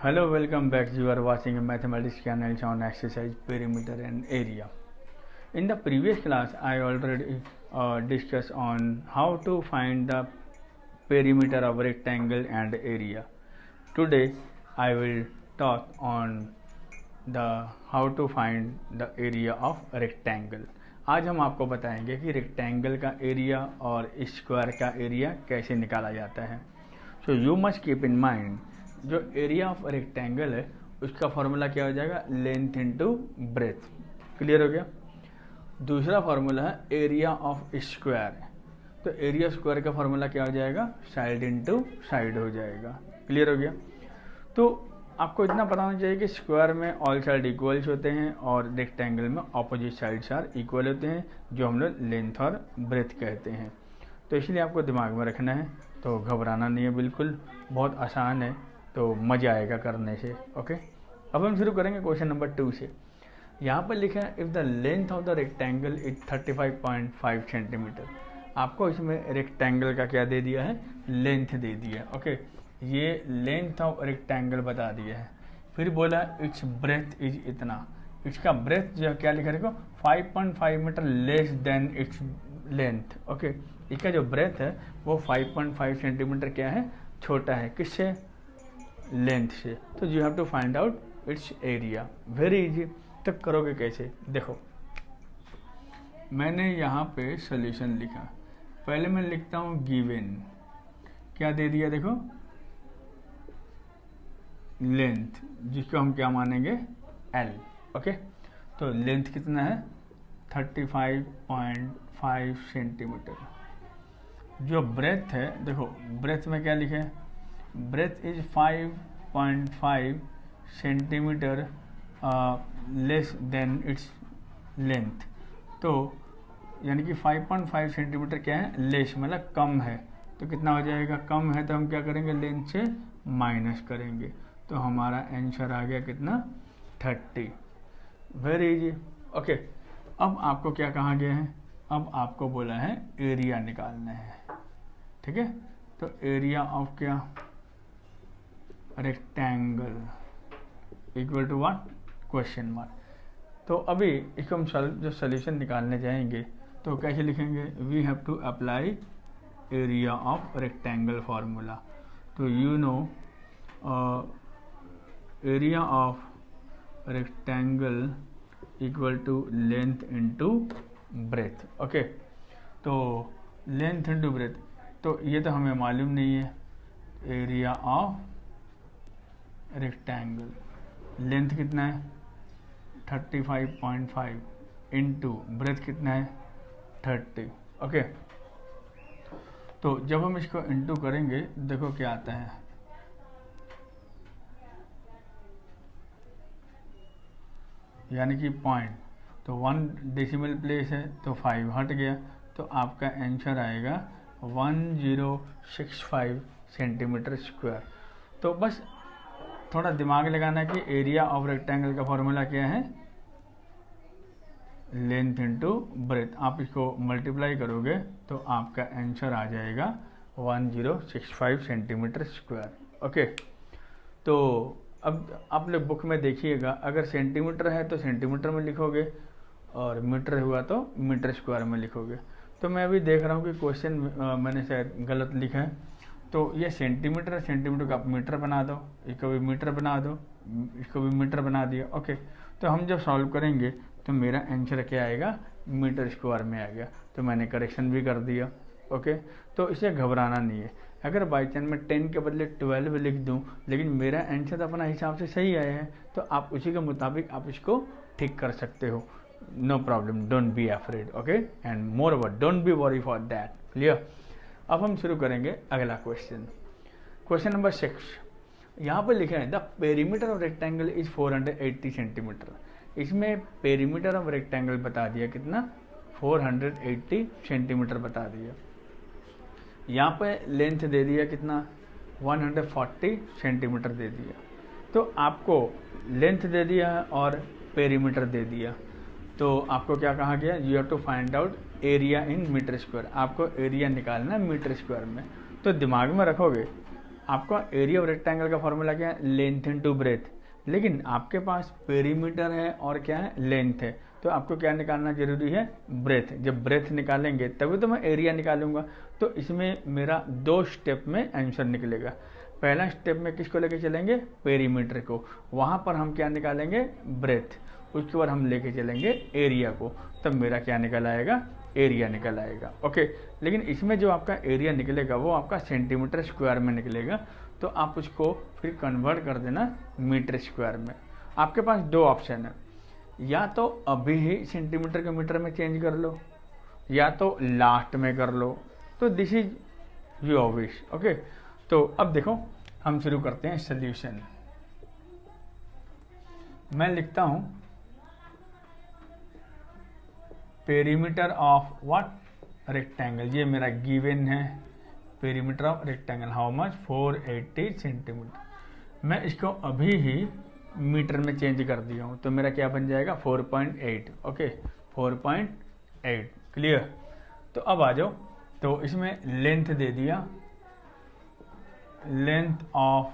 Hello, welcome back. You are watching a mathematics channel on exercise perimeter and area. In the previous class, I already discussed on how to find the perimeter of rectangle and area. Today, I will talk on the how to find the area of rectangle. आज हम आपको बताएंगे कि rectangle का area और square का area कैसे निकाला जाता है. So you must keep in mind, जो एरिया ऑफ रेक्टेंगल है उसका फॉर्मूला क्या हो जाएगा, लेंथ इनटू ब्रेथ. क्लियर हो गया. दूसरा फॉर्मूला है एरिया ऑफ स्क्वायर, तो एरिया स्क्वायर का फॉर्मूला क्या हो जाएगा, साइड इनटू साइड हो जाएगा. क्लियर हो गया. तो आपको इतना पता होना चाहिए कि स्क्वायर में ऑल साइड इक्वल्स होते हैं और रेक्टेंगल में ऑपोजिट साइड्स आर इक्वल होते हैं, जो हम लोग लेंथ और ब्रेथ कहते हैं. तो इसलिए आपको दिमाग में रखना है, तो घबराना नहीं है, बिल्कुल बहुत आसान है, तो मज़ा आएगा करने से. ओके, अब हम शुरू करेंगे क्वेश्चन नंबर 2 से. यहाँ पर लिखा है if the length of the rectangle is 35.5 centimetre. आपको इसमें रेक्टेंगल का क्या दे दिया है, लेंथ दे दिया है. ओके, ये लेंथ ऑफ रेक्टेंगल बता दिया है. फिर बोला इट्स ब्रेथ इज इतना. इसका ब्रेथ जो क्या लिखा देखो, 5.5 metre less than its length. Okay, इसका जो ब्रेथ है वो 5.5 सेंटीमीटर क्या है, छोटा है. किससे, लेंथ से. तो you have to find out its area. Very easy. तो करोगे कैसे, देखो मैंने यहाँ पे सॉल्यूशन लिखा. पहले मैं लिखता हूँ गिवन, क्या दे दिया देखो, लेंथ, जिसको हम क्या मानेंगे, एल. ओके, तो लेंथ कितना है, 35.5 सेंटीमीटर. जो ब्रेथ है देखो, ब्रेथ में क्या लिखे, breadth is 5.5 centimetre less than its length. तो यानी कि 5.5 सेंटीमीटर क्या है, लेस मतलब कम है. तो कितना हो जाएगा, कम है, तो हम क्या करेंगे, लेंथ से माइनस करेंगे. तो हमारा आंसर आ गया कितना, 30. Very easy. ओके, अब आपको क्या कहा गया है, अब आपको बोला है एरिया निकालना है. ठीक है, तो एरिया ऑफ क्या, rectangle equal to what, question mark. तो अभी इसको हम जो सोल्यूशन निकालने जाएंगे तो कैसे लिखेंगे, we have to apply area of rectangle formula. तो you know area of rectangle equal to length into breadth. Okay, तो लेंथ इनटू ब्रेथ, तो ये तो हमें मालूम नहीं है. एरिया ऑफ रेक्टेंगल, लेंथ कितना है 35.5 इंटू ब्रेथ कितना है 30. ओके, तो जब हम इसको इंटू करेंगे देखो क्या आता है, यानी कि पॉइंट, तो 1 डेसिमल प्लेस है तो 5 हट गया, तो आपका आंसर आएगा 1065 सेंटीमीटर स्क्वायर. तो बस थोड़ा दिमाग लगाना कि एरिया ऑफ रेक्टेंगल का फॉर्मूला क्या है, लेंथ इनटू ब्रेथ. आप इसको मल्टीप्लाई करोगे तो आपका आंसर आ जाएगा 1065 सेंटीमीटर स्क्वायर. ओके, तो अब आप लोग बुक में देखिएगा, अगर सेंटीमीटर है तो सेंटीमीटर में लिखोगे और मीटर हुआ तो मीटर स्क्वायर में लिखोगे. तो मैं अभी देख रहा हूँ कि क्वेश्चन मैंने शायद गलत लिखा है, तो ये सेंटीमीटर है, सेंटीमीटर को आप मीटर बना दो, इसको भी मीटर बना दो, इसको भी मीटर बना दिया. ओके, तो हम जब सॉल्व करेंगे तो मेरा आंसर क्या आएगा, मीटर स्क्वायर में आ गया. तो मैंने करेक्शन भी कर दिया. ओके, तो इसे घबराना नहीं है. अगर बाई चांस मैं 10 के बदले 12 लिख दूं, लेकिन मेरा आंसर अपना हिसाब से सही आया है, तो आप उसी के मुताबिक आप इसको ठीक कर सकते हो. No problem, don't be afraid. Okay, and moreover don't be worry for that. Clear. अब हम शुरू करेंगे अगला क्वेश्चन. Question number 6. यहाँ पर लिखा है the perimeter of rectangle is 480 centimetre. इसमें पेरीमीटर ऑफ रेक्टेंगल बता दिया कितना, 480 सेंटीमीटर बता दिया. यहाँ पे लेंथ दे दिया कितना, 140 सेंटीमीटर दे दिया. तो आपको लेंथ दे दिया है और पेरीमीटर दे दिया, तो आपको क्या कहा गया, you have to find out area in metre square. आपको एरिया निकालना है मीटर स्क्वायर में. तो दिमाग में रखोगे, आपका एरिया ऑफ रेक्टेंगल का फॉर्मूला क्या है, लेंथ इनटू ब्रेथ, लेकिन आपके पास पेरीमीटर है और क्या है, लेंथ है, तो आपको क्या निकालना जरूरी है, ब्रेथ। जब ब्रेथ निकालेंगे तभी तो मैं एरिया निकालूंगा। तो इसमें मेरा 2 स्टेप में आंसर निकलेगा। पहला स्टेप में किसको लेके चलेंगे, पेरीमीटर को, वहां पर हम क्या निकालेंगे, ब्रेथ, उसके बाद हम लेके चलेंगे एरिया को, तब मेरा क्या निकल आएगा, एरिया निकल आएगा। ओके, लेकिन इसमें जो आपका एरिया निकलेगा वो आपका सेंटीमीटर स्क्वायर में निकलेगा, तो आप उसको फिर कन्वर्ट कर देना मीटर स्क्वायर में। आपके पास 2 ऑप्शन है, या तो अभी ही सेंटीमीटर के मीटर में चेंज कर लो, या तो लास्ट में कर लो, तो this is your wish. Okay, तो अब देखो हम शुरू करते हैं सोल्यूशन। मैं लिखता हूं पेरीमीटर ऑफ व्हाट, रेक्टेंगल, ये मेरा गिवन है, perimeter of rectangle how much, 480 centimetre. मैं इसको अभी ही मीटर में चेंज कर दिया हूं, तो मेरा क्या बन जाएगा, 4.8। Okay, 4.8, clear. तो अब आ जाओ, तो इसमें लेंथ दे दिया, लेंथ ऑफ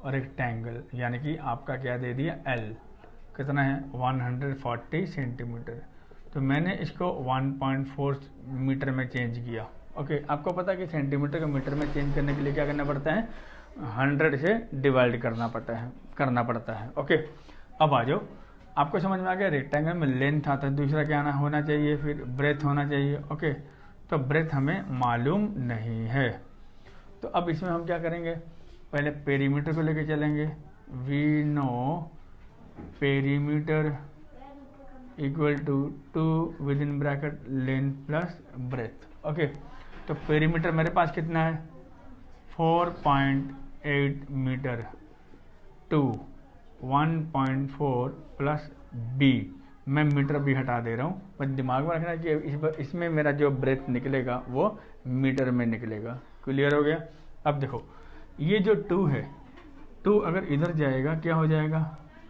रेक्टेंगल, यानी कि आपका क्या दे दिया, एल कितना है, 140 सेंटीमीटर। तो मैंने इसको 1.4 मीटर में चेंज किया। ओके, आपको पता है कि सेंटीमीटर को मीटर में चेंज करने के लिए क्या करना पड़ता है, 100 से डिवाइड करना पड़ता है। ओके, अब आ जाओ, आपको समझ में आ गया, रेक्टेंगल में लेंथ आता है, दूसरा क्या होना चाहिए, फिर ब्रेथ होना चाहिए। ओके, तो ब्रेथ हमें मालूम नहीं है, तो अब इसमें हम क्या करेंगे, पहले पेरीमीटर को लेके चलेंगे। We know perimeter equal to 2 with in bracket length plus breadth. Okay, तो पेरीमीटर मेरे पास कितना है, 4.8 मीटर टू 1.4 प्लस बी, मैं मीटर भी हटा दे रहा हूँ, पर दिमाग में रखना कि इसमें मेरा जो ब्रेथ निकलेगा वो मीटर में निकलेगा। क्लियर हो गया। अब देखो, ये जो 2 है, 2 अगर इधर जाएगा क्या हो जाएगा,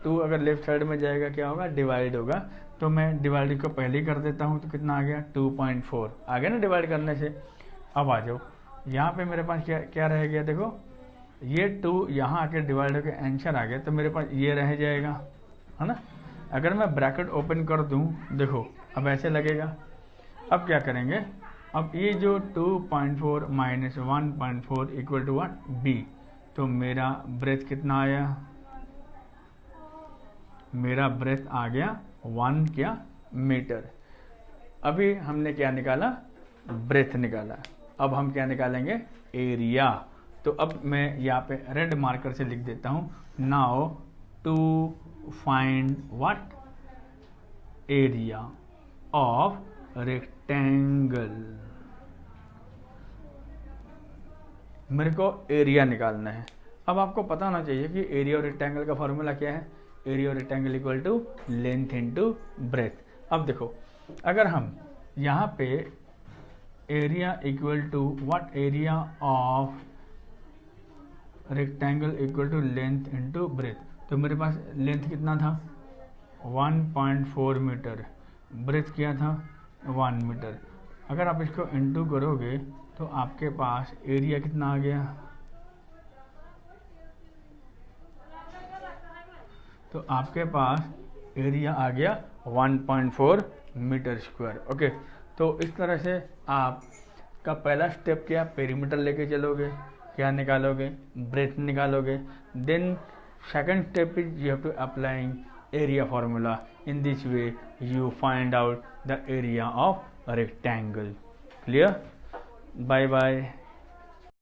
2 अगर लेफ्ट साइड में जाएगा क्या होगा, डिवाइड होगा, तो मैं डिवाइड को पहले ही कर देता हूँ, तो कितना आ गया, 2.4 आ गया ना डिवाइड करने से। अब आ जाओ, यहाँ पे मेरे पास क्या रह गया, देखो ये 2 यहाँ आके डिवाइड होकर आंसर आ गया, तो मेरे पास ये रह जाएगा, है ना। अगर मैं ब्रैकेट ओपन कर दूँ, देखो अब ऐसे लगेगा। अब क्या करेंगे, अब ये जो 2.4 माइनस 1.4 इक्वल टू व्हाट, बी, तो मेरा ब्रेथ कितना आया, मेरा ब्रेथ आ गया 1 क्या, मीटर। अभी हमने क्या निकाला, ब्रेथ निकाला। अब हम क्या निकालेंगे, एरिया। तो अब मैं यहाँ पे रेड मार्कर से लिख देता हूँ, now to find what, area of rectangle. मेरे को एरिया निकालना है। अब आपको पता होना चाहिए कि एरिया ऑफ रेक्टेंगल का फॉर्मूला क्या है, area of rectangle equal to length into breadth. अब देखो, अगर हम यहाँ पे area equal to what, area of rectangle equal to length into breadth, तो मेरे पास लेंथ कितना था, 1.4 मीटर, ब्रेथ किया था 1 मीटर। अगर आप इसको इंटू करोगे तो आपके पास एरिया कितना आ गया, तो आपके पास एरिया आ गया 1.4 मीटर स्क्वायर। ओके, तो इस तरह से आपका पहला स्टेप क्या, पेरीमीटर लेके चलोगे, क्या निकालोगे, ब्रेथ निकालोगे। Then second step is you have to applying area formula. In this way you find out the area of a rectangle. Clear? Bye bye.